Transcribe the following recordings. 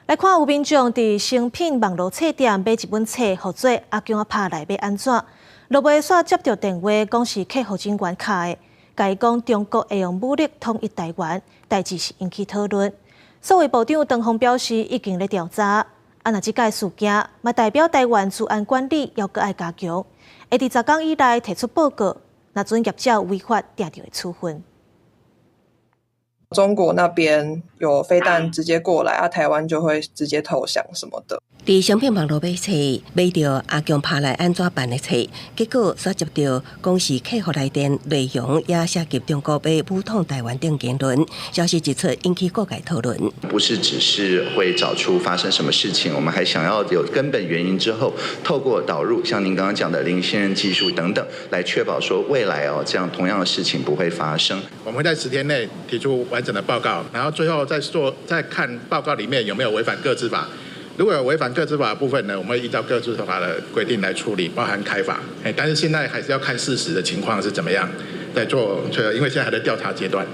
来看有民众伫成品网络册店买一本册，或做阿强拍来要安怎？落尾煞接到电话，讲是客服人员敲的，甲伊讲中国会用武力统一台湾，代志是引起讨论。作为部长陈鸿表示，已经咧调查。若即届事件，嘛代表台湾治安管理要搁爱加强，会伫10天以内提出报告，若准业者违法，定定会处分。中国那边有飞弹直接过来，台湾就会直接投降什么的。伫成品网络买册，买到阿强拍来安怎办的册，结果所接到公司客服来电，内容也涉及中国要武统台湾等言论，消息一出引起各界讨论。不是只是会找出发生什么事情，我们还想要有根本原因之后，透过导入像您刚刚讲的零信任技术等等，来确保说未来这样同样的事情不会发生。我们会在10天内提出完整的报告，然后最后再看报告里面有没有违反个资法。如果有违反个资法的部分呢，我们会依照个资法的规定来处理，包含开罚。但是现在还是要看事实的情况是怎么样，在做，因为现在还在调查阶段。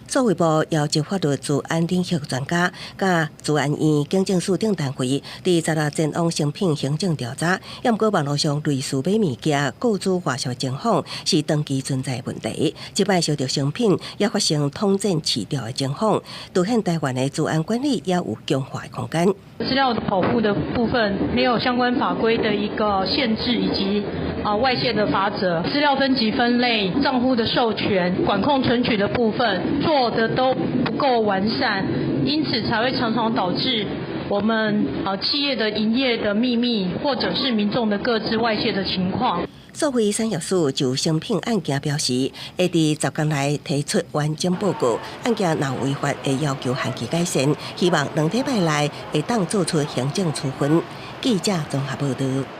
作为部要求法律治安领域专家，甲治安院警政署等单位，伫10日前往成品行政调查。不过网络上类似买物件告知外销情况是长期存在问题。即摆烧着成品也发生统战市调的情况，凸显台湾的治安管理也有强化的空间。资料保护的部分没有相关法规的一个限制，以及外泄的法则，资料分级分类、账户的授权、管控存取的部分做的都不够完善，因此才会常常导致我们企业的营业的秘密，或者是民众的个资外泄的情况。作为产业署就成品案件表示，会伫10天内提出完整报告，案件若违法会要求限期改善，希望2礼拜内会当做出行政处分。记者综合报道。